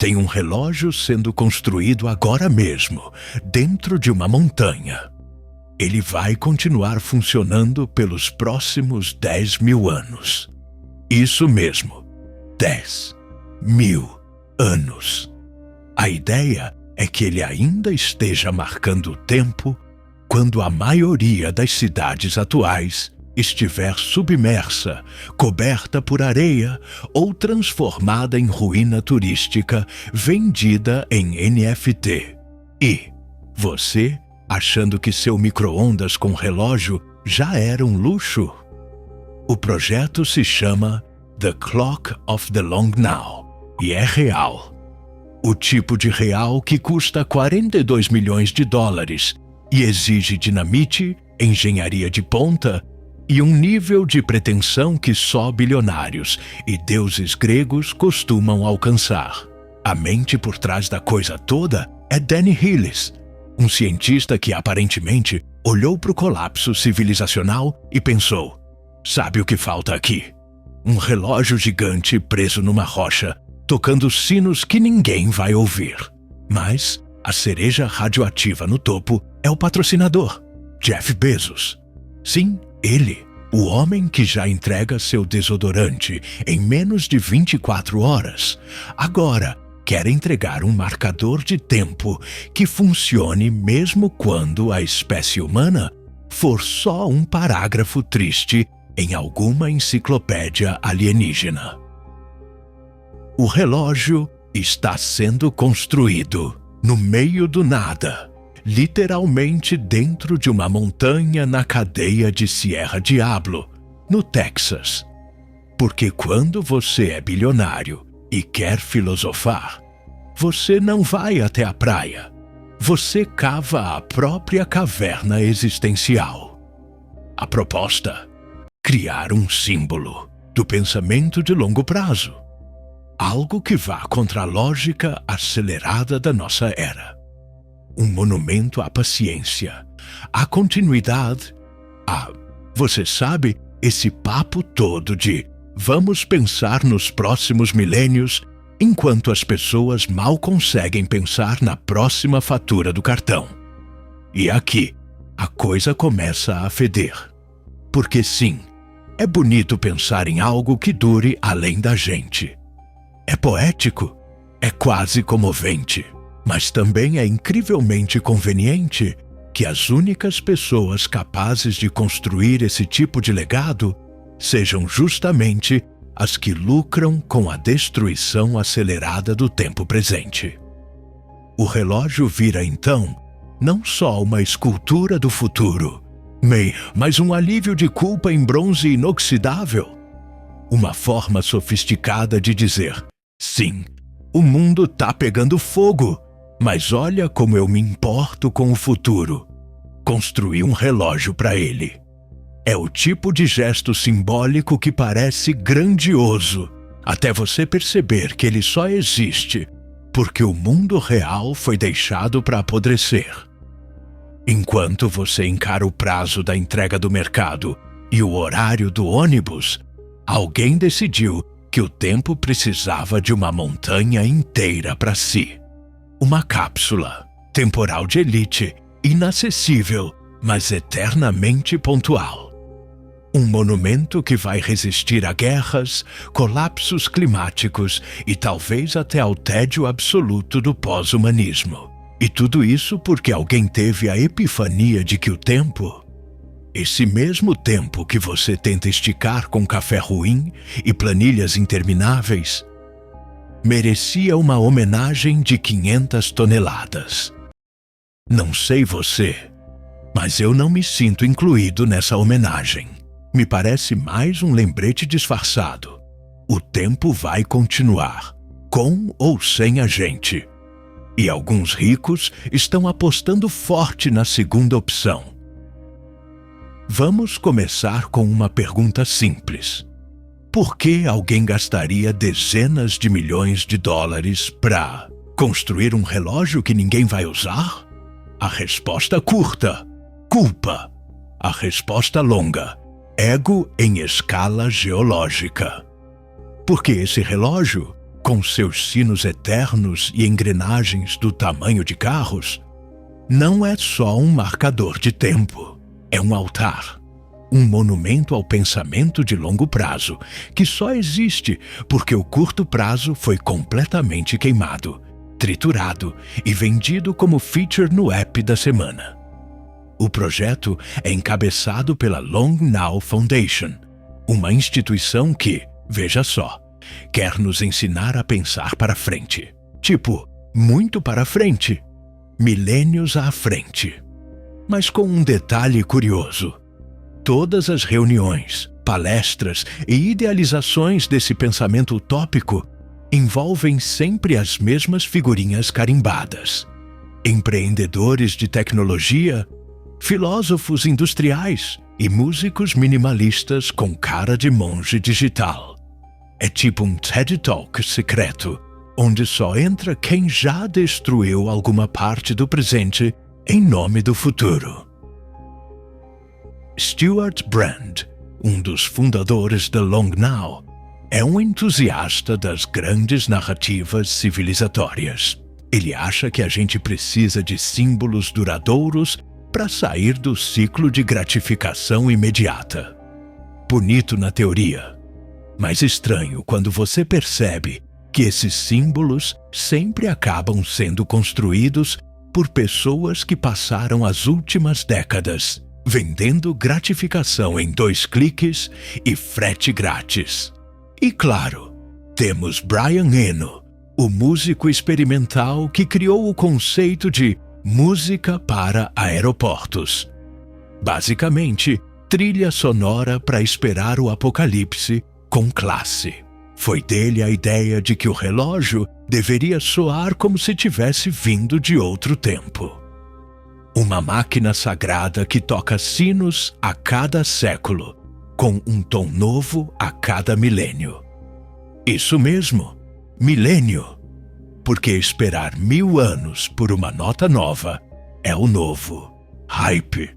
Tem um relógio sendo construído agora mesmo, dentro de uma montanha. Ele vai continuar funcionando pelos próximos 10.000 anos. Isso mesmo, 10.000 anos. A ideia é que ele ainda esteja marcando o tempo quando a maioria das cidades atuais estiver submersa, coberta por areia ou transformada em ruína turística vendida em NFT. E você, achando que seu micro-ondas com relógio já era um luxo? O projeto se chama The Clock of the Long Now e é real. O tipo de real que custa 42 milhões de dólares e exige dinamite, engenharia de ponta e um nível de pretensão que só bilionários e deuses gregos costumam alcançar. A mente por trás da coisa toda é Danny Hillis, um cientista que aparentemente olhou para o colapso civilizacional e pensou: sabe o que falta aqui? Um relógio gigante preso numa rocha, tocando sinos que ninguém vai ouvir. Mas a cereja radioativa no topo é o patrocinador, Jeff Bezos. Sim, ele, o homem que já entrega seu desodorante em menos de 24 horas, agora quer entregar um marcador de tempo que funcione mesmo quando a espécie humana for só um parágrafo triste em alguma enciclopédia alienígena. O relógio está sendo construído no meio do nada, literalmente dentro de uma montanha na cadeia de Sierra Diablo, no Texas. Porque quando você é bilionário e quer filosofar, você não vai até a praia. Você cava a própria caverna existencial. A proposta? Criar um símbolo do pensamento de longo prazo. Algo que vá contra a lógica acelerada da nossa era. Um monumento à paciência, à continuidade, você sabe, esse papo todo de vamos pensar nos próximos milênios enquanto as pessoas mal conseguem pensar na próxima fatura do cartão. E aqui, a coisa começa a feder. Porque sim, é bonito pensar em algo que dure além da gente. É poético, é quase comovente, mas também é incrivelmente conveniente que as únicas pessoas capazes de construir esse tipo de legado sejam justamente as que lucram com a destruição acelerada do tempo presente. O relógio vira então não só uma escultura do futuro, mas um alívio de culpa em bronze inoxidável. Uma forma sofisticada de dizer: sim, o mundo tá pegando fogo, mas olha como eu me importo com o futuro. Construí um relógio para ele. É o tipo de gesto simbólico que parece grandioso, até você perceber que ele só existe porque o mundo real foi deixado para apodrecer. Enquanto você encara o prazo da entrega do mercado e o horário do ônibus, alguém decidiu que o tempo precisava de uma montanha inteira para si. Uma cápsula, temporal de elite, inacessível, mas eternamente pontual. Um monumento que vai resistir a guerras, colapsos climáticos e talvez até ao tédio absoluto do pós-humanismo. E tudo isso porque alguém teve a epifania de que o tempo, esse mesmo tempo que você tenta esticar com café ruim e planilhas intermináveis, merecia uma homenagem de 500 toneladas. Não sei você, mas eu não me sinto incluído nessa homenagem. Me parece mais um lembrete disfarçado. O tempo vai continuar, com ou sem a gente. E alguns ricos estão apostando forte na segunda opção. Vamos começar com uma pergunta simples. Por que alguém gastaria dezenas de milhões de dólares para construir um relógio que ninguém vai usar? A resposta curta: culpa. A resposta longa: ego em escala geológica. Porque esse relógio, com seus sinos eternos e engrenagens do tamanho de carros, não é só um marcador de tempo, é um altar. Um monumento ao pensamento de longo prazo, que só existe porque o curto prazo foi completamente queimado, triturado e vendido como feature no app da semana. O projeto é encabeçado pela Long Now Foundation, uma instituição que, veja só, quer nos ensinar a pensar para frente. Tipo, muito para frente, milênios à frente. Mas com um detalhe curioso. Todas as reuniões, palestras e idealizações desse pensamento utópico envolvem sempre as mesmas figurinhas carimbadas. Empreendedores de tecnologia, filósofos industriais e músicos minimalistas com cara de monge digital. É tipo um TED Talk secreto, onde só entra quem já destruiu alguma parte do presente em nome do futuro. Stewart Brand, um dos fundadores da Long Now, é um entusiasta das grandes narrativas civilizatórias. Ele acha que a gente precisa de símbolos duradouros para sair do ciclo de gratificação imediata. Bonito na teoria, mas estranho quando você percebe que esses símbolos sempre acabam sendo construídos por pessoas que passaram as últimas décadas vendendo gratificação em 2 cliques e frete grátis. E claro, temos Brian Eno, o músico experimental que criou o conceito de música para aeroportos. Basicamente, trilha sonora para esperar o apocalipse com classe. Foi dele a ideia de que o relógio deveria soar como se tivesse vindo de outro tempo. Uma máquina sagrada que toca sinos a cada século, com um tom novo a cada milênio. Isso mesmo, milênio, porque esperar 1000 anos por uma nota nova é o novo hype.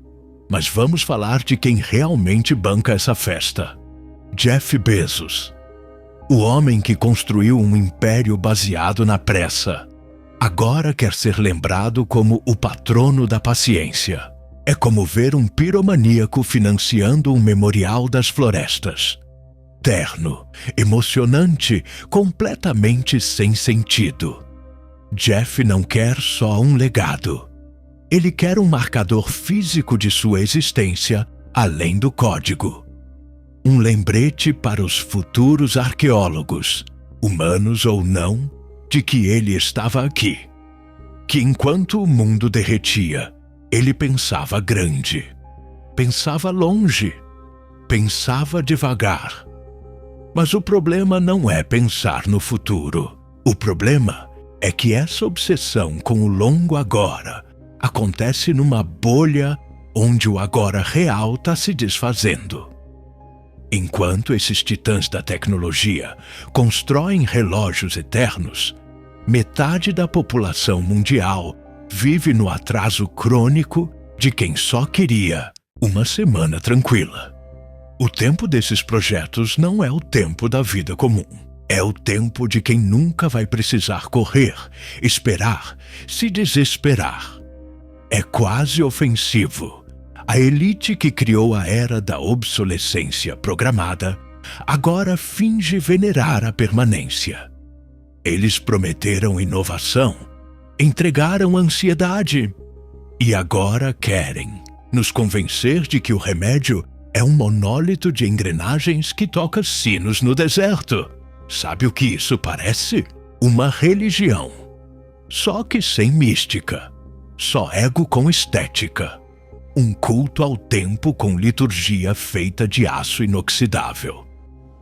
Mas vamos falar de quem realmente banca essa festa. Jeff Bezos. O homem que construiu um império baseado na pressa, agora quer ser lembrado como o patrono da paciência. É como ver um piromaníaco financiando um memorial das florestas. Terno, emocionante, completamente sem sentido. Jeff não quer só um legado. Ele quer um marcador físico de sua existência, além do código. Um lembrete para os futuros arqueólogos, humanos ou não, de que ele estava aqui. Que enquanto o mundo derretia, ele pensava grande, pensava longe, pensava devagar. Mas o problema não é pensar no futuro. O problema é que essa obsessão com o longo agora acontece numa bolha onde o agora real está se desfazendo. Enquanto esses titãs da tecnologia constroem relógios eternos, metade da população mundial vive no atraso crônico de quem só queria uma semana tranquila. O tempo desses projetos não é o tempo da vida comum. É o tempo de quem nunca vai precisar correr, esperar, se desesperar. É quase ofensivo. A elite que criou a era da obsolescência programada agora finge venerar a permanência. Eles prometeram inovação, entregaram ansiedade e agora querem nos convencer de que o remédio é um monólito de engrenagens que toca sinos no deserto. Sabe o que isso parece? Uma religião. Só que sem mística. Só ego com estética. Um culto ao tempo com liturgia feita de aço inoxidável.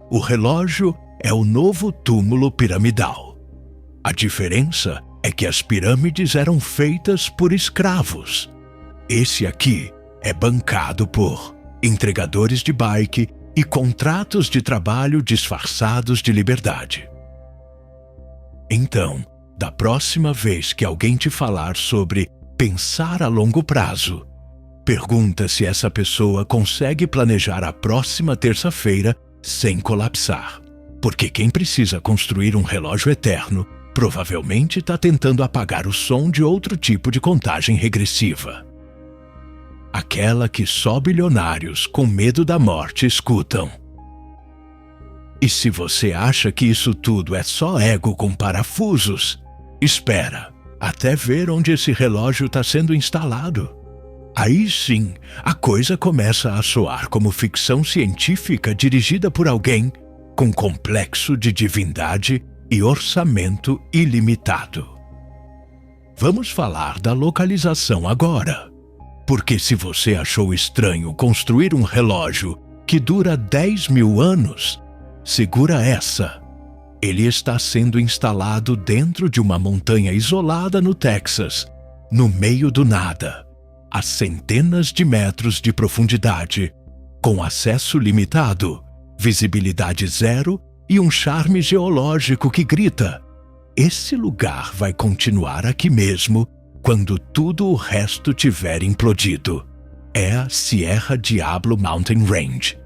O relógio é o novo túmulo piramidal. A diferença é que as pirâmides eram feitas por escravos. Esse aqui é bancado por entregadores de bike e contratos de trabalho disfarçados de liberdade. Então, da próxima vez que alguém te falar sobre pensar a longo prazo, pergunta se essa pessoa consegue planejar a próxima terça-feira sem colapsar. Porque quem precisa construir um relógio eterno provavelmente está tentando apagar o som de outro tipo de contagem regressiva. Aquela que só bilionários com medo da morte escutam. E se você acha que isso tudo é só ego com parafusos, espera até ver onde esse relógio está sendo instalado. Aí sim, a coisa começa a soar como ficção científica dirigida por alguém com complexo de divindade e orçamento ilimitado. Vamos falar da localização agora. Porque se você achou estranho construir um relógio que dura 10.000 anos, segura essa. Ele está sendo instalado dentro de uma montanha isolada no Texas, no meio do nada, a centenas de metros de profundidade, com acesso limitado, visibilidade zero e um charme geológico que grita: esse lugar vai continuar aqui mesmo quando tudo o resto tiver implodido. É a Sierra Diablo Mountain Range,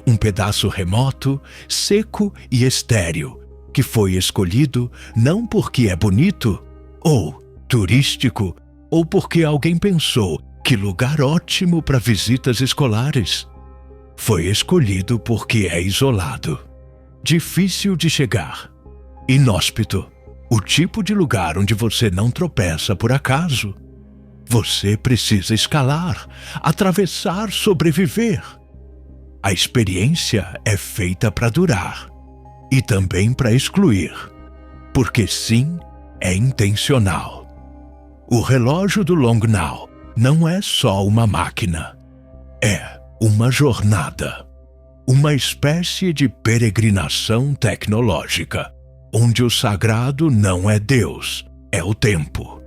um pedaço remoto, seco e estéril, que foi escolhido não porque é bonito, ou turístico, ou porque alguém pensou que lugar ótimo para visitas escolares. Foi escolhido porque é isolado, difícil de chegar, inóspito, o tipo de lugar onde você não tropeça por acaso. Você precisa escalar, atravessar, sobreviver. A experiência é feita para durar e também para excluir, porque sim, é intencional. O relógio do Long Now não é só uma máquina, é uma jornada, uma espécie de peregrinação tecnológica, onde o sagrado não é Deus, é o tempo.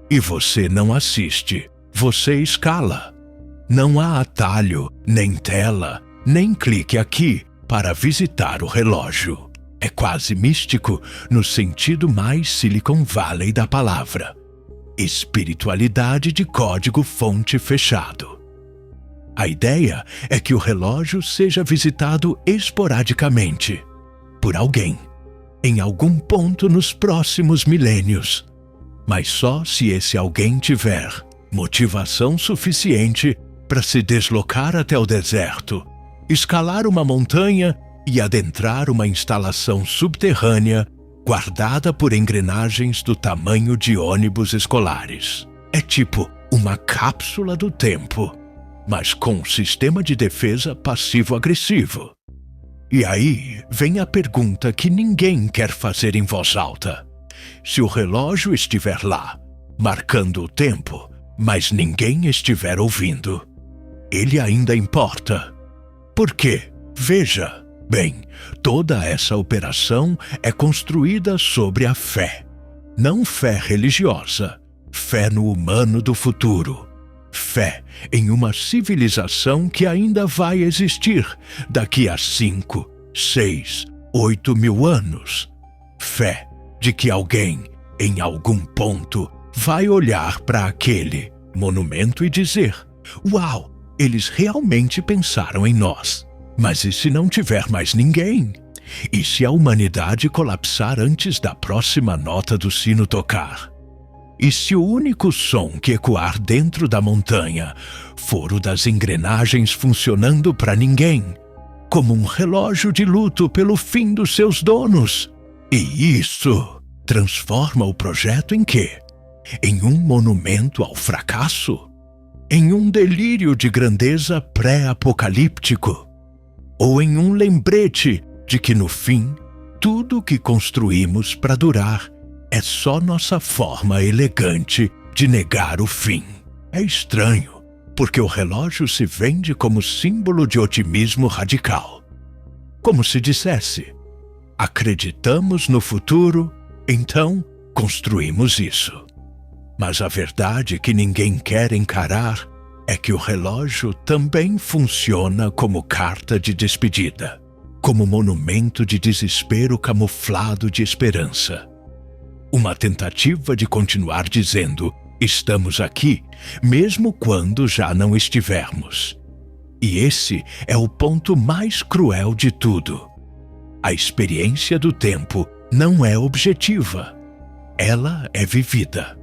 E você não assiste, você escala. Não há atalho, nem tela, nem clique aqui para visitar o relógio. É quase místico no sentido mais Silicon Valley da palavra. Espiritualidade de código-fonte fechado. A ideia é que o relógio seja visitado esporadicamente por alguém, em algum ponto nos próximos milênios, mas só se esse alguém tiver motivação suficiente para se deslocar até o deserto, escalar uma montanha e adentrar uma instalação subterrânea guardada por engrenagens do tamanho de ônibus escolares. É tipo uma cápsula do tempo, mas com um sistema de defesa passivo-agressivo. E aí vem a pergunta que ninguém quer fazer em voz alta. Se o relógio estiver lá, marcando o tempo, mas ninguém estiver ouvindo, ele ainda importa. Por quê? Veja, bem, toda essa operação é construída sobre a fé. Não fé religiosa, fé no humano do futuro. Fé em uma civilização que ainda vai existir daqui a 5, 6, 8 mil anos. Fé de que alguém, em algum ponto, vai olhar para aquele monumento e dizer: uau, eles realmente pensaram em nós. Mas e se não tiver mais ninguém? E se a humanidade colapsar antes da próxima nota do sino tocar? E se o único som que ecoar dentro da montanha for o das engrenagens funcionando para ninguém, como um relógio de luto pelo fim dos seus donos? E isso transforma o projeto em quê? Em um monumento ao fracasso? Em um delírio de grandeza pré-apocalíptico? Ou em um lembrete de que no fim, tudo que construímos para durar é só nossa forma elegante de negar o fim? É estranho, porque o relógio se vende como símbolo de otimismo radical. Como se dissesse: acreditamos no futuro, então construímos isso. Mas a verdade que ninguém quer encarar é que o relógio também funciona como carta de despedida, como monumento de desespero camuflado de esperança. Uma tentativa de continuar dizendo: estamos aqui, mesmo quando já não estivermos. E esse é o ponto mais cruel de tudo. A experiência do tempo não é objetiva. Ela é vivida,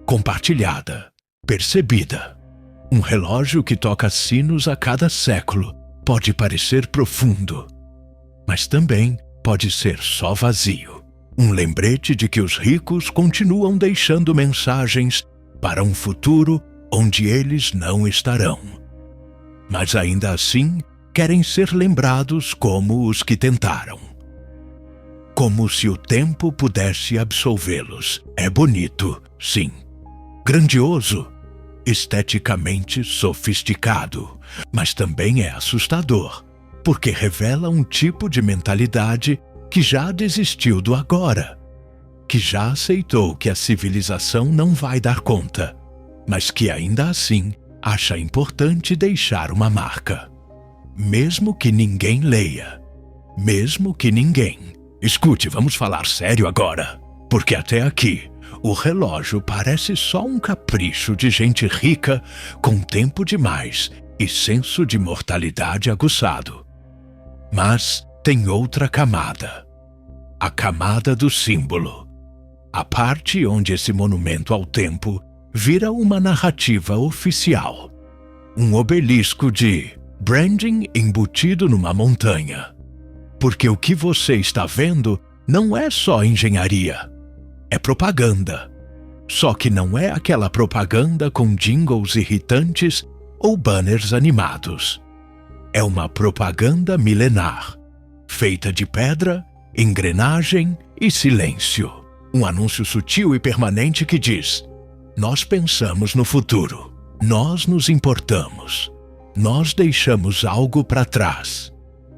compartilhada, percebida. Um relógio que toca sinos a cada século pode parecer profundo, mas também pode ser só vazio. Um lembrete de que os ricos continuam deixando mensagens para um futuro onde eles não estarão. Mas ainda assim, querem ser lembrados como os que tentaram. Como se o tempo pudesse absolvê-los. É bonito, sim. Grandioso, esteticamente sofisticado, mas também é assustador, porque revela um tipo de mentalidade que já desistiu do agora, que já aceitou que a civilização não vai dar conta, mas que ainda assim acha importante deixar uma marca. Mesmo que ninguém leia, mesmo que ninguém. Escute, vamos falar sério agora, porque até aqui o relógio parece só um capricho de gente rica com tempo demais e senso de mortalidade aguçado. Mas tem outra camada. A camada do símbolo. A parte onde esse monumento ao tempo vira uma narrativa oficial. Um obelisco de branding embutido numa montanha. Porque o que você está vendo não é só engenharia. É propaganda. Só que não é aquela propaganda com jingles irritantes ou banners animados. É uma propaganda milenar, feita de pedra, engrenagem e silêncio. Um anúncio sutil e permanente que diz: nós pensamos no futuro, nós nos importamos, nós deixamos algo para trás.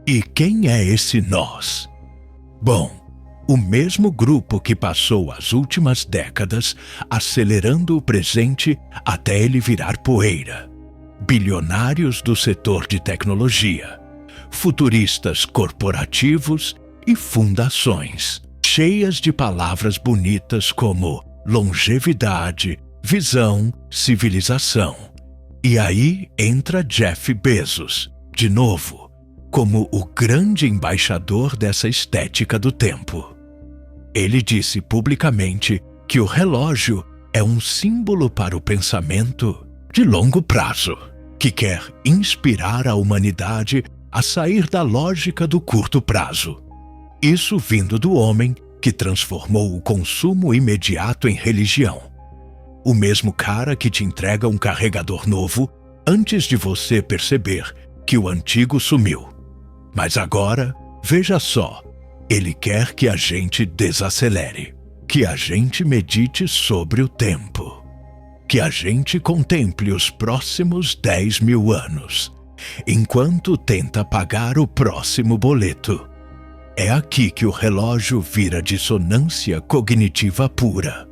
E quem é esse nós? Bom, o mesmo grupo que passou as últimas décadas acelerando o presente até ele virar poeira. Bilionários do setor de tecnologia, futuristas corporativos e fundações, cheias de palavras bonitas como longevidade, visão, civilização. E aí entra Jeff Bezos, de novo, como o grande embaixador dessa estética do tempo. Ele disse publicamente que o relógio é um símbolo para o pensamento de longo prazo, que quer inspirar a humanidade a sair da lógica do curto prazo. Isso vindo do homem que transformou o consumo imediato em religião. O mesmo cara que te entrega um carregador novo antes de você perceber que o antigo sumiu. Mas agora, veja só, ele quer que a gente desacelere, que a gente medite sobre o tempo, que a gente contemple os próximos 10.000 anos, enquanto tenta pagar o próximo boleto. É aqui que o relógio vira dissonância cognitiva pura.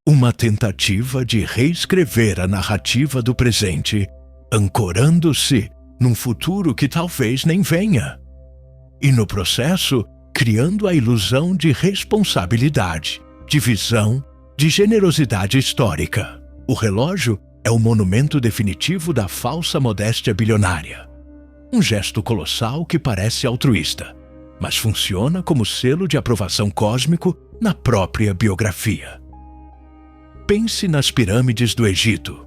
Uma tentativa de reescrever a narrativa do presente, ancorando-se num futuro que talvez nem venha. E no processo, criando a ilusão de responsabilidade, de visão, de generosidade histórica. O relógio é o monumento definitivo da falsa modéstia bilionária. Um gesto colossal que parece altruísta, mas funciona como selo de aprovação cósmico na própria biografia. Pense nas pirâmides do Egito.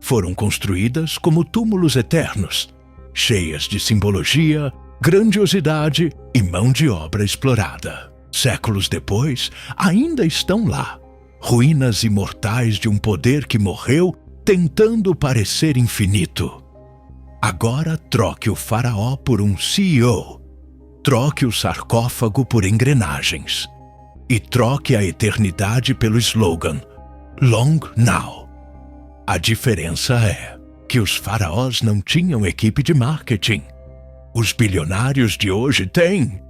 Foram construídas como túmulos eternos, cheias de simbologia, grandiosidade e mão de obra explorada. Séculos depois, ainda estão lá, ruínas imortais de um poder que morreu tentando parecer infinito. Agora troque o faraó por um CEO, troque o sarcófago por engrenagens e troque a eternidade pelo slogan Long Now. A diferença é que os faraós não tinham equipe de marketing. Os bilionários de hoje têm.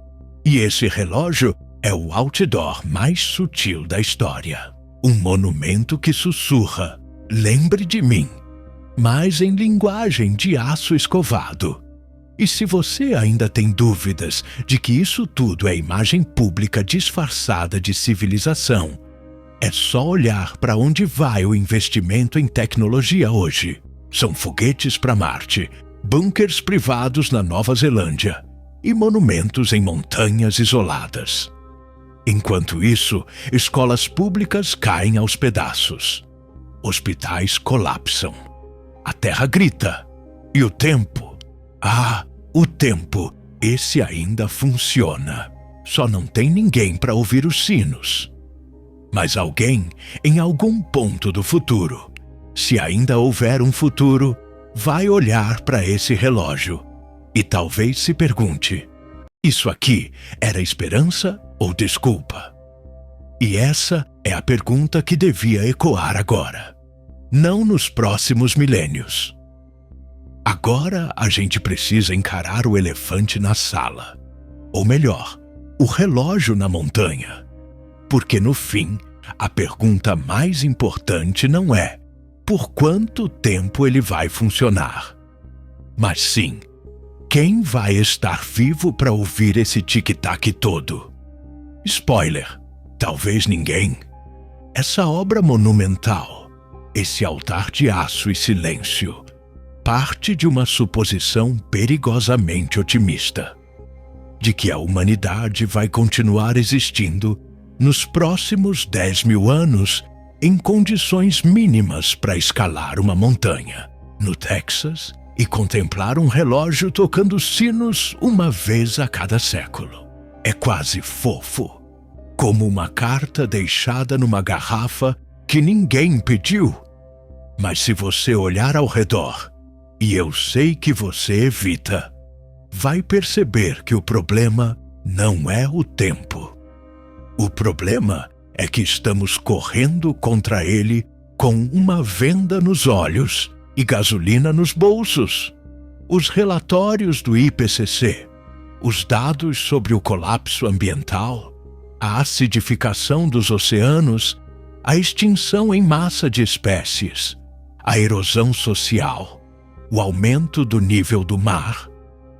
E esse relógio é o outdoor mais sutil da história. Um monumento que sussurra: lembre de mim, mas em linguagem de aço escovado. E se você ainda tem dúvidas de que isso tudo é imagem pública disfarçada de civilização, é só olhar para onde vai o investimento em tecnologia hoje. São foguetes para Marte, bunkers privados na Nova Zelândia e monumentos em montanhas isoladas. Enquanto isso, escolas públicas caem aos pedaços. Hospitais colapsam. A terra grita. E o tempo? O tempo, esse ainda funciona. Só não tem ninguém para ouvir os sinos. Mas alguém, em algum ponto do futuro, se ainda houver um futuro, vai olhar para esse relógio e talvez se pergunte: isso aqui era esperança ou desculpa? E essa é a pergunta que devia ecoar agora, não nos próximos milênios. Agora a gente precisa encarar o elefante na sala, ou melhor, o relógio na montanha. Porque no fim, a pergunta mais importante não é por quanto tempo ele vai funcionar, mas sim, quem vai estar vivo para ouvir esse tic-tac todo? Spoiler, talvez ninguém. Essa obra monumental, esse altar de aço e silêncio, parte de uma suposição perigosamente otimista, de que a humanidade vai continuar existindo nos próximos 10.000 anos em condições mínimas para escalar uma montanha, no Texas, e contemplar um relógio tocando sinos uma vez a cada século. É quase fofo, como uma carta deixada numa garrafa que ninguém pediu. Mas se você olhar ao redor, e eu sei que você evita, vai perceber que o problema não é o tempo. O problema é que estamos correndo contra ele com uma venda nos olhos e gasolina nos bolsos. Os relatórios do IPCC, os dados sobre o colapso ambiental, a acidificação dos oceanos, a extinção em massa de espécies, a erosão social, o aumento do nível do mar,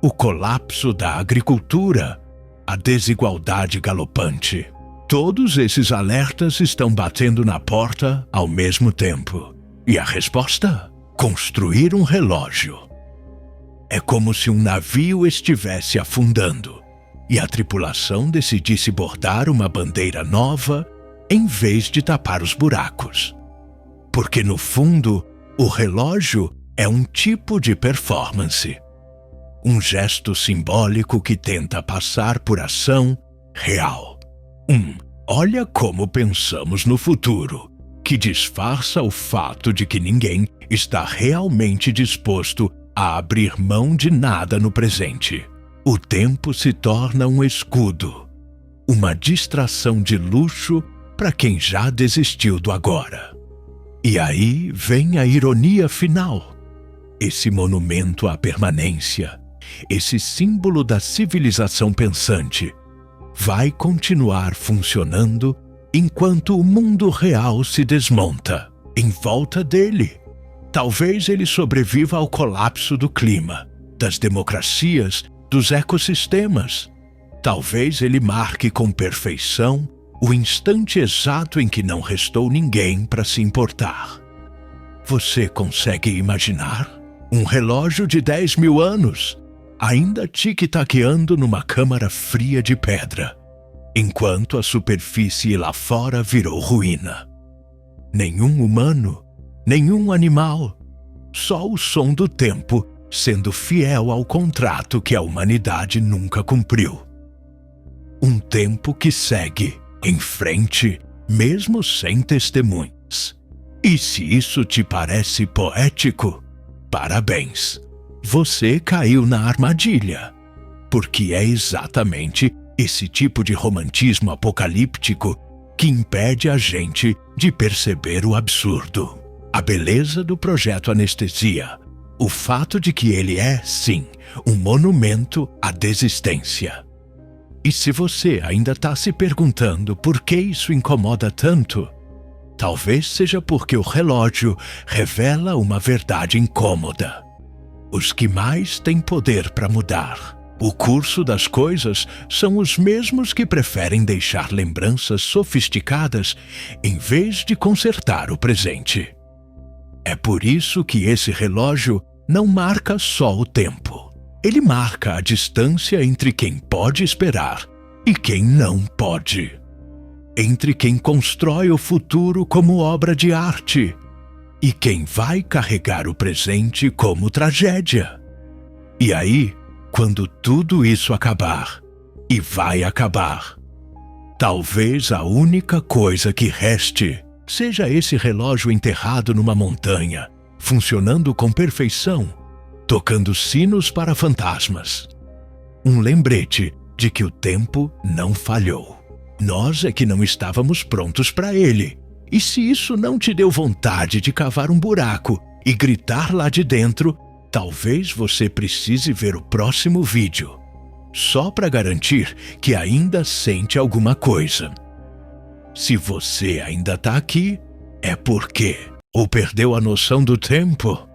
o colapso da agricultura, a desigualdade galopante. Todos esses alertas estão batendo na porta ao mesmo tempo. E a resposta? Construir um relógio. É como se um navio estivesse afundando e a tripulação decidisse bordar uma bandeira nova em vez de tapar os buracos. Porque, no fundo, o relógio é um tipo de performance. Um gesto simbólico que tenta passar por ação real. Olha como pensamos no futuro, que disfarça o fato de que ninguém está realmente disposto a abrir mão de nada no presente. O tempo se torna um escudo, uma distração de luxo para quem já desistiu do agora. E aí vem a ironia final. Esse monumento à permanência, esse símbolo da civilização pensante, vai continuar funcionando enquanto o mundo real se desmonta em volta dele. Talvez ele sobreviva ao colapso do clima, das democracias, dos ecossistemas. Talvez ele marque com perfeição o instante exato em que não restou ninguém para se importar. Você consegue imaginar? Um relógio de 10.000 anos, ainda tic-taqueando numa câmara fria de pedra, enquanto a superfície lá fora virou ruína. Nenhum humano, nenhum animal, só o som do tempo sendo fiel ao contrato que a humanidade nunca cumpriu. Um tempo que segue em frente, mesmo sem testemunhas. E se isso te parece poético, parabéns! Você caiu na armadilha, porque é exatamente esse tipo de romantismo apocalíptico que impede a gente de perceber o absurdo, a beleza do projeto Anestesia, o fato de que ele é, sim, um monumento à desistência. E se você ainda está se perguntando por que isso incomoda tanto, talvez seja porque o relógio revela uma verdade incômoda. Os que mais têm poder para mudar o curso das coisas são os mesmos que preferem deixar lembranças sofisticadas em vez de consertar o presente. É por isso que esse relógio não marca só o tempo. Ele marca a distância entre quem pode esperar e quem não pode. Entre quem constrói o futuro como obra de arte e quem vai carregar o presente como tragédia. E aí, quando tudo isso acabar, e vai acabar, talvez a única coisa que reste seja esse relógio enterrado numa montanha, funcionando com perfeição, tocando sinos para fantasmas. Um lembrete de que o tempo não falhou. Nós é que não estávamos prontos para ele. E se isso não te deu vontade de cavar um buraco e gritar lá de dentro, talvez você precise ver o próximo vídeo, só para garantir que ainda sente alguma coisa. Se você ainda está aqui, é porque ou perdeu a noção do tempo,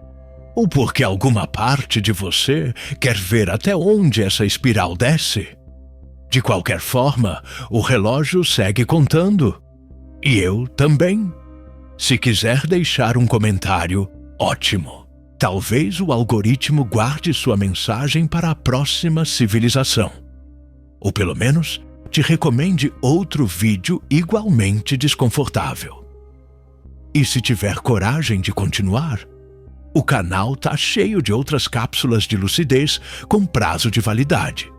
ou porque alguma parte de você quer ver até onde essa espiral desce. De qualquer forma, o relógio segue contando. E eu também. Se quiser deixar um comentário, ótimo. Talvez o algoritmo guarde sua mensagem para a próxima civilização. Ou pelo menos, te recomende outro vídeo igualmente desconfortável. E se tiver coragem de continuar, o canal tá cheio de outras cápsulas de lucidez com prazo de validade.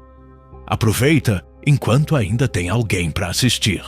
Aproveita enquanto ainda tem alguém para assistir.